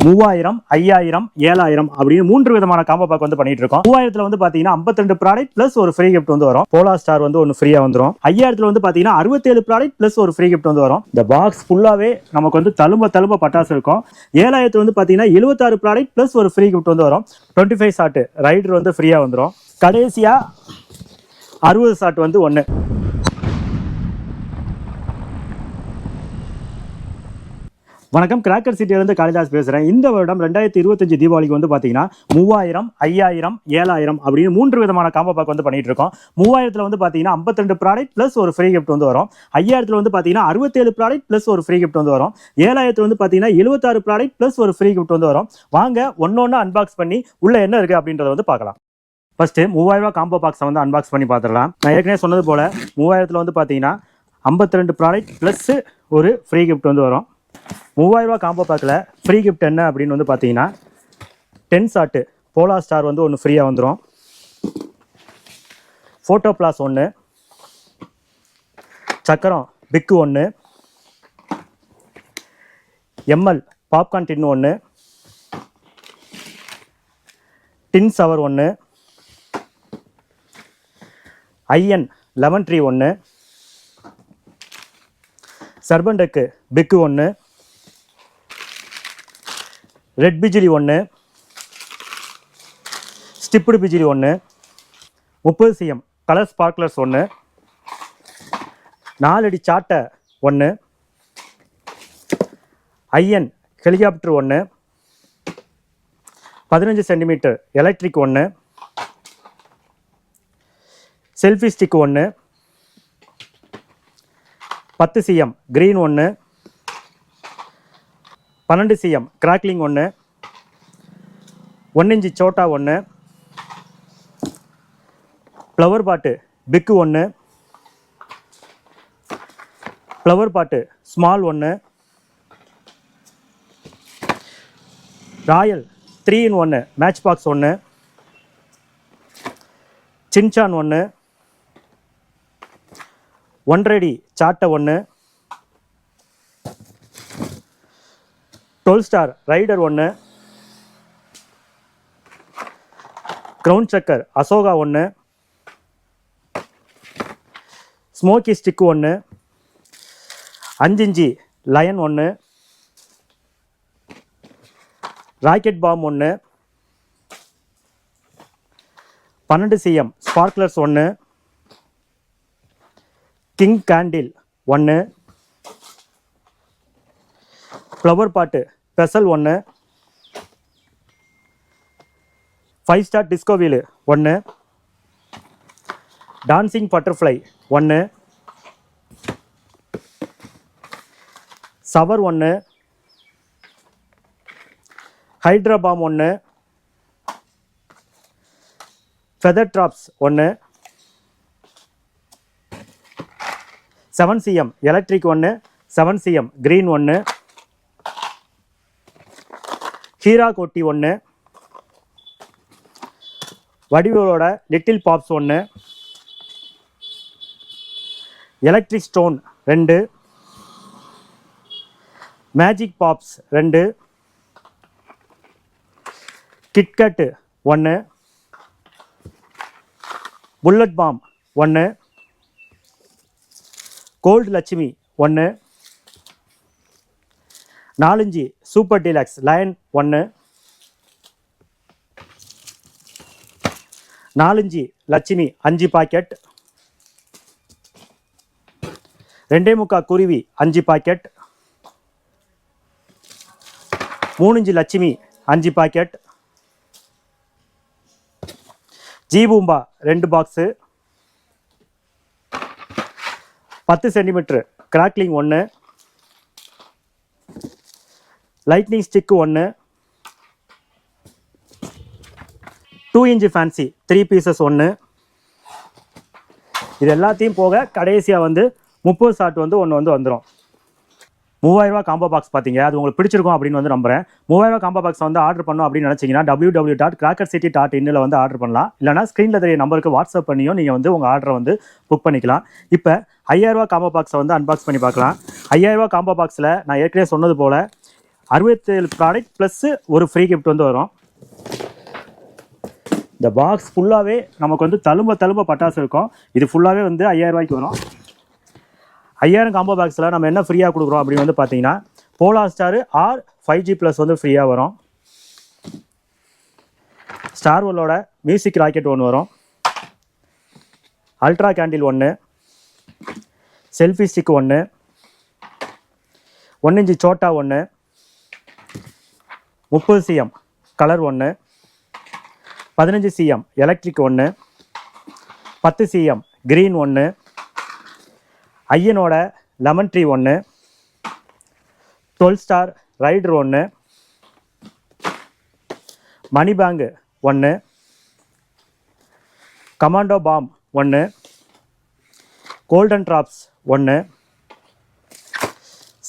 3000, 5000, 7000 அப்படின்னு 3 விதமான combo back வந்து பண்ணிட்டு இருக்கோம். 3000ல வந்து பாத்தீங்கன்னா 52 ப்ராடக்ட் பிளஸ் ஒரு ஃப்ரீ கிஃப்ட் வந்து வரும். போலார் ஸ்டார் வந்து ஒன்னு ஃப்ரீயா வந்துரும். 5000ல வந்து பாத்தீங்கன்னா 67 ப்ராடக்ட் பிளஸ் ஒரு ஃப்ரீ கிஃப்ட் வந்து வரும். இந்த பாக்ஸ் ஃபுல்லாவே நமக்கு வந்து தழும்ப பட்டாசு இருக்கும். 7000ல வந்து பாத்தீங்கன்னா 76 ப்ராடக்ட் பிளஸ் ஒரு ஃப்ரீ கிஃப்ட் வந்து வரும். 25 ஷாட் ரைடர் வந்து ஃப்ரீயா வந்துரும். கடைசியா 60 ஷாட் வந்து ஒன்னு. வணக்கம், கிராக்கர் சிட்டியிலிருந்து காளிதாஸ் பேசுகிறேன். இந்த வருடம் 2025 தீபாவளிக்கு வந்து பார்த்தீங்கன்னா 3000, 5000, 7000 அப்படின்னு 3 விதமான காம்போ பேக் வந்து பண்ணிட்டு இருக்கோம். 3000ல வந்து பார்த்தீங்கன்னா 52 ப்ராடக்ட் பிளஸ் ஒரு ஃப்ரீ கிஃப்ட் வந்து வரும். 5000ல வந்து பார்த்தீங்கன்னா 67 ப்ராடக்ட் பிளஸ் ஒரு ஃப்ரீ கிஃப்ட் வந்து வரும். 7000ல வந்து பார்த்தீங்கன்னா 76 ப்ராடக்ட் பிளஸ் ஒரு ஃப்ரீ கிஃப்ட் வந்து வரும். வாங்க ஒன்னொன்னு அன்பாக்ஸ் பண்ணி உள்ள என்ன இருக்கு அப்படின்றத வந்து பார்க்கலாம். ஃபர்ஸ்ட் 3000 காம்போ பாக்ஸை வந்து அன்பாக்ஸ் பண்ணி பார்த்துடலாம். நான் ஏற்கனவே சொன்னது போல 3000ல வந்து பார்த்தீங்கன்னா 52 ப்ராடக்ட் பிளஸ் ஒரு ஃப்ரீ கிஃப்ட் வந்து வரும். 3000 காம்போ பேக்கில் ஃப்ரீ கிஃப்ட் என்ன அப்படின்னு வந்து பார்த்தீங்கன்னா 10 ஷாட்டு போலார் ஸ்டார் வந்து ஒன்று ஃப்ரீயாக வந்துடும். ஃபோட்டோ பிளாஸ் ஒன்று, சக்கரம் பிக்கு ஒன்று, எம்எல் பாப்கார்ன் டின் ஒன்று, டின் சவர் ஒன்று, ஐஎன் லெமன் ட்ரீ ஒன்று, சர்பண்டக்கு பிக்கு ஒன்று, ரெட் பிஜிலி ஒன்று, ஸ்டிப்டு பிஜிலி ஒன்று, 30 cm கலர் ஸ்பார்க்லர்ஸ் ஒன்று, 4 அடி சாட்டை ஒன்று, ஐஎன் ஹெலிகாப்டர் ஒன்று, 15 cm எலக்ட்ரிக் ஒன்று, செல்ஃபி ஸ்டிக் ஒன்று, 10 cm கிரீன் ஒன்று, 12 cm கிராக்லிங் ஒன்று, 1 இன்ச் சோட்டா ஒன்று, ஃப்ளவர் பாட்டு பிக்கு ஒன்று, ஃப்ளவர் பாட்டு ஸ்மால் ஒன்று, ராயல் 3 in 1 மேட்ச் பாக்ஸ் ஒன்று, சின்சான் ஒன்று, 1 அடி சாட்டை ஒன்று, 12 ஸ்டார் ரைடர் ஒன்று, கிரவுண்ட் சக்கர் அசோகா ஒன்று, ஸ்மோக்கி ஸ்டிக் ஒன்று, 5 இன்ச்சி லயன் ஒன்று, ராக்கெட் பாம் ஒன்று, 12 cm ஸ்பார்க்லர்ஸ் ஒன்று, கிங் கேண்டில் ஒன்று, ஃப்ளவர் பாட்டு பெசல் ஒன்று, 5 ஸ்டார் டிஸ்கோ வீலு ஒன்று, டான்சிங் பட்டர்ஃப்ளை ஒன்று, சவர் ஒன்று, ஹைட்ரா பாம் ஒன்று, ஃபெதர் ட்ராப்ஸ் ஒன்று, 7 cm எலக்ட்ரிக் ஒன்று, 7 cm கிரீன் ஒன்று, ஹீரா கோட்டி ஒன்று, வடிவோட லிட்டில் பாப்ஸ் ஒன்று, electric stone 2, magic pops 2, KitKat 1, bullet bomb 1, gold Lakshmi 1, 4 inch super deluxe lion 1, 4 inch Lakshmi 5 packet, 2.25 Kuruvi 5 packet, 3 inch Lakshmi 5 packet, G பூம்பா 2 box, 10 cm crackling 1, lightning stick 1, 2 inch fancy 3 pieces 1. இது எல்லாத்தையும் போக கடைசியாக வந்து 30 ஷாட் வந்து ஒன்று வந்து வந்துடும். 3000 காம்போ பாக்ஸ் பார்த்தீங்க, அது உங்களுக்கு பிடிச்சிருக்கும் அப்படின்னு வந்து நம்புறேன். 3000 காம்போ பாக்ஸ் வந்து ஆர்டர் பண்ணோம் அப்படின்னு நினச்சிங்கன்னா www.crackercity.in வந்து ஆர்டர் பண்ணலாம். இல்லைனா ஸ்க்ரீனில் தெரிய நம்பருக்கு வாட்ஸ்அப் பண்ணியும் நீங்கள் வந்து உங்கள் ஆர்டரை வந்து புக் பண்ணிக்கலாம். இப்போ 5000 காம்போ பாக்ஸை வந்து அன்பாக்ஸ் பண்ணி பார்க்கலாம். 5000 காம்போ பாக்ஸில் நான் ஏற்கனவே சொன்னது போல் 67 ப்ராடக்ட் ப்ளஸ் ஒரு ஃப்ரீ கிஃப்ட் வந்து வரும். இந்த பாக்ஸ் ஃபுல்லாகவே நமக்கு வந்து தழும்ப பட்டாசு இருக்கும். இது ஃபுல்லாகவே வந்து 5000 ரூபாய்க்கு வரும். 5000 காம்போ பாக்ஸில் நம்ம என்ன ஃப்ரீயாக கொடுக்குறோம் அப்படின்னு வந்து பார்த்தீங்கன்னா polar star R 5G plus வந்து ஃப்ரீயாக வரும். ஸ்டார் வேர்ல்டோட மியூசிக் ராக்கெட் ஒன்று வரும். அல்ட்ரா கேண்டில் ஒன்று, செல்ஃபி ஸ்டிக் ஒன்று, 1 இன்ச் சோட்டா ஒன்று, 30 cm கலர் ஒன்று, 15 cm எலக்ட்ரிக் ஒன்று, 10 cm கிரீன் ஒன்று, ஐயனோட லெமன் ட்ரீ ஒன்று, 12 ஸ்டார் ரைடர் ஒன்று, மணி பேங்க் ஒன்று, கமாண்டோ பாம் ஒன்று, கோல்டன் ட்ராப்ஸ் ஒன்று,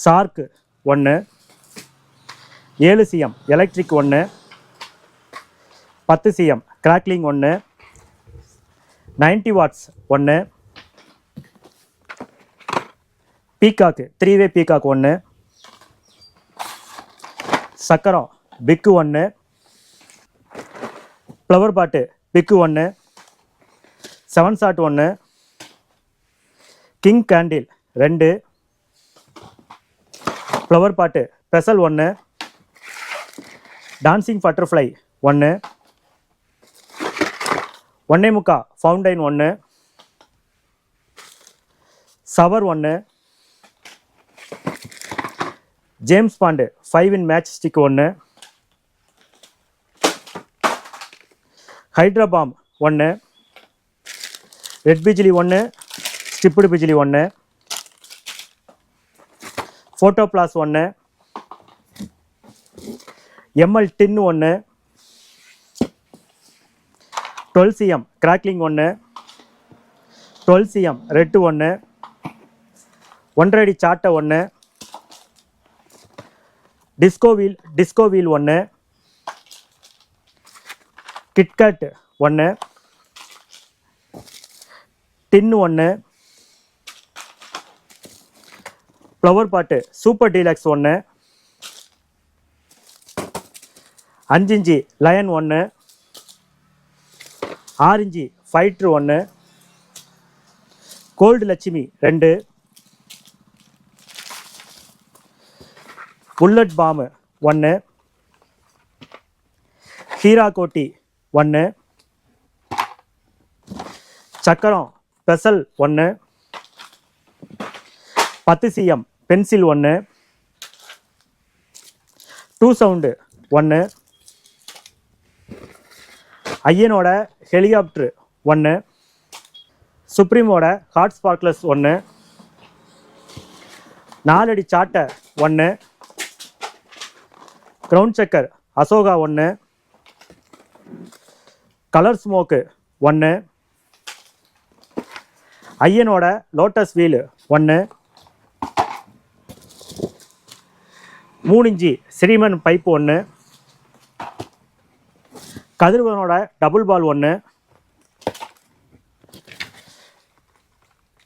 ஷார்க் ஒன்று, 7 cm எலக்ட்ரிக் ஒன்று, 10 cm கிராக்லிங் ஒன்று, 90 வாட்ஸ் ஒன்று, பீகாக்கு 3-வே பீகாக் ஒன்று, சக்கரம் பிக்கு ஒன்று, ஃப்ளவர் பாட்டு பிக்கு ஒன்று, 7 ஷாட் ஒன்று, கிங் கேண்டில் 2, ஃப்ளவர் பாட்டு பெசல் ஒன்று, டான்சிங் பட்டர்ஃப்ளை ஒன்று, 1.25 ஃபவுண்டைன் ஒன்று, சவர் ஒன்று, James Bond 5 in match stick ஒன்று, ஹைட்ரா பாம் ஒன்று, ரெட் பிஜிலி ஒன்று, ஸ்டிப்டு பிஜிலி ஒன்று, ஃபோட்டோ பிளாஸ் ஒன்று, எம்எல் டின் ஒன்று, 12 cm கிராக்லிங் ஒன்று, 12 cm ரெட்டு ஒன்று, 1.5 அடி சாட்டை ஒன்று, டிஸ்கோ வீல் ஒன்று, கிட்கட் ஒன்று, டின்னு ஒன்று, ஃப்ளவர் பாட்டு சூப்பர் டீலக்ஸ் ஒன்று, 5 இன்ச் லயன் ஒன்று, 6 இன்ச் ஃபைட்ரு ஒன்று, கோல்டு லட்சுமி 2, புல்லட் பாம்பு 1, ஹீரா கோட்டி 1, சக்கரம் பெசல் 1, 10 cm பென்சில் 1, 2 சவுண்டு 1, ஐயனோட ஹெலிகாப்டர் 1, சுப்ரீமோட ஹாட் ஸ்பார்க்லஸ் 1, 4 அடி சாட்டை 1, ground chakkar Ashoka 1, colour smoke 1, ஐயனோட lotus wheel 1, 3 inch Sriman pipe 1, கதிர்வனோட double ball 1,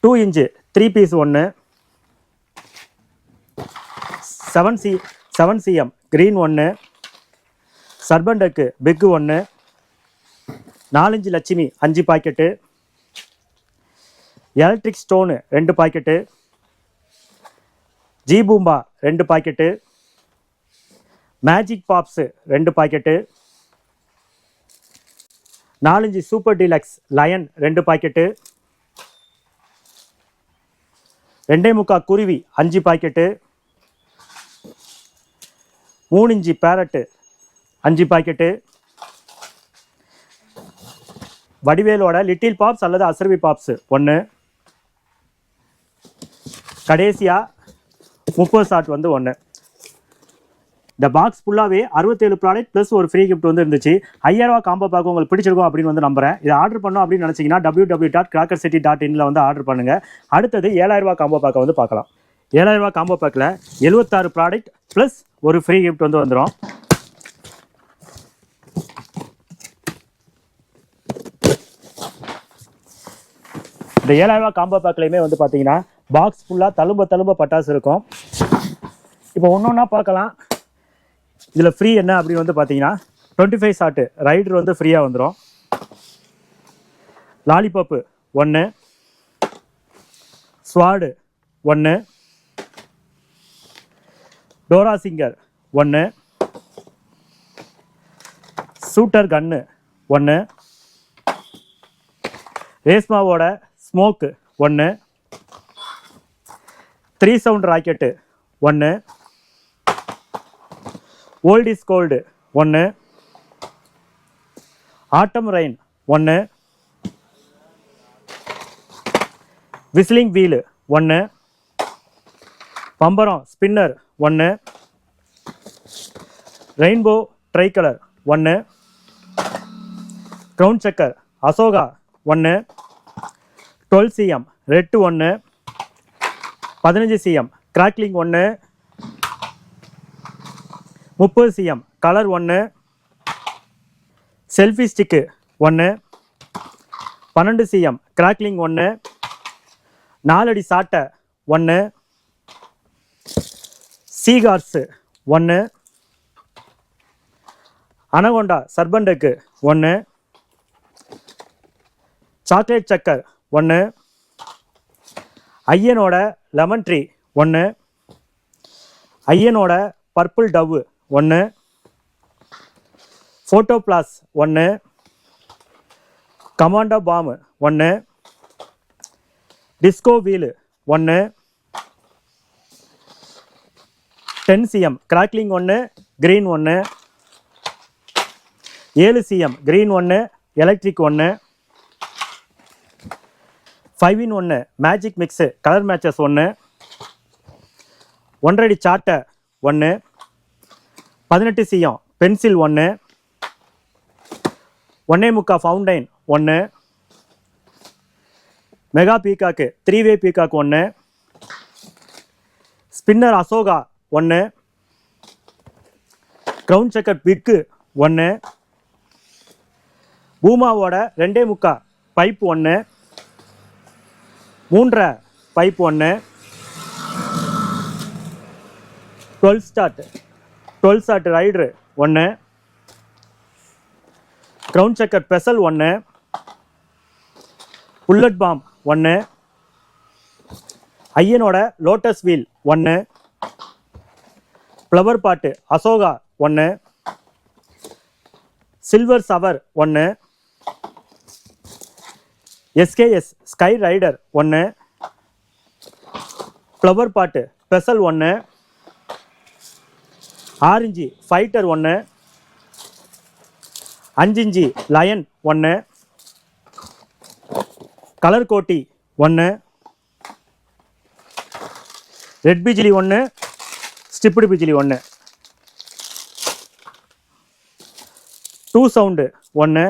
2 inch 3 piece 1, 7 cm green 1, சர்பண்டக்கு பிக்கு 1, 4 inch Lakshmi 5 packet, electric stone 2 packet, G பூம்பா 2 packet, magic பாப்ஸு 2 packet, 4 inch super deluxe lion 2 packet, 2.25 Kuruvi 5 packet, 3 inch parrot 5 packet, வடிவேலோட little pops அல்லது அசர்வி பாப்ஸ் 1, கடைசியா 30 shot வந்து 1. இந்த பாக்ஸ் ஃபுல்லாகவே 67 ப்ராடக்ட் ப்ளஸ் ஒரு ஃப்ரீ கிஃப்ட் வந்து இருந்துச்சு. 5000 ரூபா காம்போ பேக் உங்களுக்கு பிடிச்சிருக்கும் அப்படின்னு வந்து நம்புறேன். இதை ஆர்டர் பண்ணோம் அப்படின்னு நினச்சிங்கன்னா www.crackercity.in வந்து ஆர்டர் பண்ணுங்கள். அடுத்தது 7000 ரூபா காம்போ பேக்கை வந்து பார்க்கலாம். 7000 ரூபா காம்போ பேக்கில் 76 ப்ராடக்ட் ப்ளஸ் ஒரு ஃப்ரீ கிஃப்ட் வந்து வந்துடும். இந்த 7000 ரூபா காம்போ பேக்லையுமே வந்து பார்த்தீங்கன்னா பாக்ஸ் ஃபுல்லாக தழும்ப பட்டாசு இருக்கும். இப்போ ஒன்று ஒன்றா பார்க்கலாம். இதில் ஃப்ரீ என்ன அப்படின்னு வந்து பார்த்தீங்கன்னா 25 ஷாட்டு ரைடர் வந்து ஃப்ரீயாக வந்துடும். லாலிபப்பு 1, ஸ்வாடு 1, டோரா சிங்கர் 1, ஷூட்டர் கன்னு 1, ரேஸ்மாவோட smoke 1, 3 sound rocket 1, old is gold 1, atom rain 1, whistling wheel 1, பம்பரம் spinner 1, rainbow tri colour 1, crown chakkar Ashoka 1, 12 cm red 1, 15 cm crackling 1, 30 cm colour 1, selfie stick 1, 12 cm crackling 1, 4 அடி சாட்டை 1, சீகார்ஸ் 1, anaconda சர்பண்டக்கு 1, chocolate chakkar 1, ஐயனோட lemon tree 1, ஐயனோட purple dove 1, photo flash 1, commando bomb 1, disco wheel 1, 10 cm crackling 1, green 1, 7 cm green 1, electric 1, 5 in 1 magic mix colour matches 1, 1.5 அடி சாட்டை 1, 18 cm pencil 1, 1.25 fountain 1, mega peacock 3-way peacock 1, spinner Ashoka 1, crown chakkar பிக்கு 1, பூமாவோட 2.25 pipe 1, 3.5 pipe 1, 12 start rider 1, crown chakkar பெசல் 1, bullet bomb 1, ஐயனோட lotus wheel 1, flower pot Ashoka 1, silver shower 1, SKS sky rider 1, flower pot பெசல் 1, orange fighter 1, 5 inch lion 1, colour கோட்டி 1, red பிஜிலி 1, ஸ்டிப்டு பிஜிலி 1, 2 sound 1,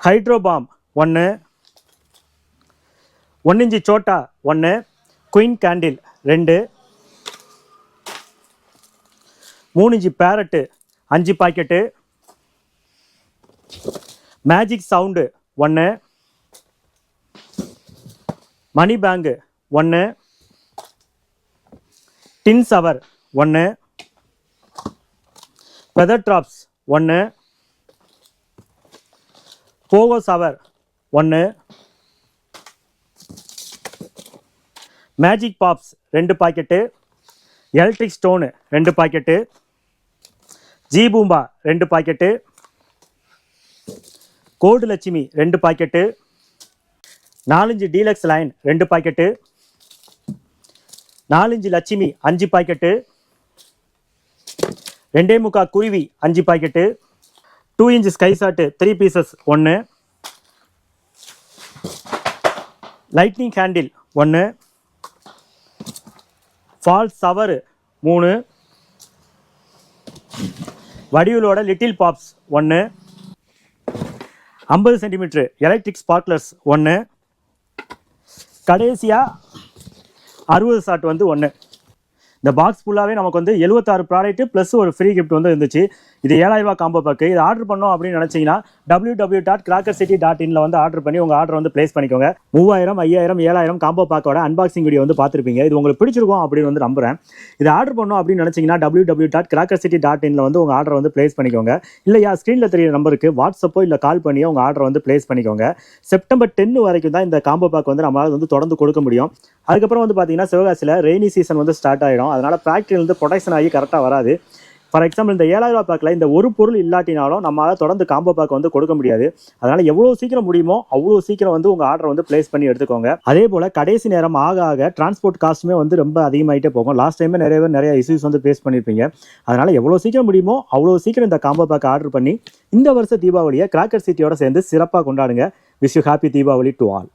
hydro bomb 1, 1 inch சோட்டா 1, queen candle 2, 3 inch parrot 5 packet, magic sound 1, money bank 1, tin shower 1, feather drops 1, Pogo shower 1, magic pops 2 packet, electric stone 2 packet, G பூம்பா 2 packet, gold Lakshmi 2 packet, 4 inch deluxe lion 2 packet, 4 inch Lakshmi 5 packet, 2.25 Kuruvi 5 packet, 2 inch sky shot 3 pieces 1, lightning handle 1, fall shower 3, வடிவலோட little pops 1, 50 centimetre electric sparklers 1, கடைசியாக 60 shot வந்து 1. இந்த box ஃபுல்லாகவே நமக்கு வந்து 76 product plus ஒரு free gift வந்து இருந்துச்சு. இது 7000 ரூபா காம்போ பேக்கு. இது ஆர்டர் பண்ணோம் அப்படின்னு நினச்சிங்கன்னா www.crackercity.in வந்து ஆர்டர் பண்ணி உங்கள் ஆர்டர் வந்து பிளேஸ் பண்ணிக்கோங்க. 3000, 5000, 7000 காம்போ பேக்கோட அன்பாக்சிங் வீடியோ வந்து பார்த்துருப்பீங்க. இது உங்களுக்கு பிடிச்சிருக்கும் அப்படின்னு வந்து நம்புறேன். இது ஆர்டர் பண்ணோம் அப்படின்னு நினச்சிங்கன்னா www.crackercity.in வந்து உங்கள் ஆர்டர் வந்து பிளேஸ் பண்ணிக்கோங்க. இல்லையா ஸ்க்ரீனில் தெரியுற நம்பருக்கு வாட்ஸ்அப்போ இல்லை கால் பண்ணியோ உங்கள் ஆர்டர் வந்து பிளேஸ் பண்ணிக்கோங்க. செப்டம்பர் 10 வரைக்கும் தான் இந்த காம்போ பேக் வந்து நம்மளால் வந்து தொடர்ந்து கொடுக்க முடியும். அதுக்கப்புறம் வந்து பார்த்தீங்கன்னா சிவகாசியில் ரெய்னி சீசன் வந்து ஸ்டார்ட் ஆகிடும். அதனால் ஃபேக்ட்ரியிலேருந்து ப்ரொடக்ஷன் ஆகி கரெக்டாக வராது. ஃபார் எக்ஸாம்பிள் இந்த 7000 ரூபா பேக்கில் இந்த ஒரு பொருள் இல்லாட்டினாலும் நம்மளால் தொடர்ந்து காம்போ பேக் வந்து கொடுக்க முடியாது. அதனால் எவ்வளோ சீக்கிரம் முடியுமோ அவ்வளோ சீக்கிரம் வந்து உங்கள் ஆர்டர் வந்து பிளேஸ் பண்ணி எடுத்துக்கோங்க. அதே போல் கடைசி நேரம் ஆக ஆக டிரான்ஸ்போர்ட் காஸ்ட்டுமே வந்து ரொம்ப அதிகமாகிட்டே போகும். லாஸ்ட் டைமே நிறைய இஷ்யூஸ் வந்து ஃபேஸ் பண்ணியிருப்பீங்க. அதனால் எவ்வளோ சீக்கிரம் முடியுமோ அவ்வளோ சீக்கிரம் இந்த காம்போ பேக் ஆர்டர் பண்ணி இந்த வருஷம் தீபாவளியை கிராக்கர் சிட்டியோட சேர்ந்து சிறப்பாக கொண்டாடுங்க. Wish you happy Deepavali to all.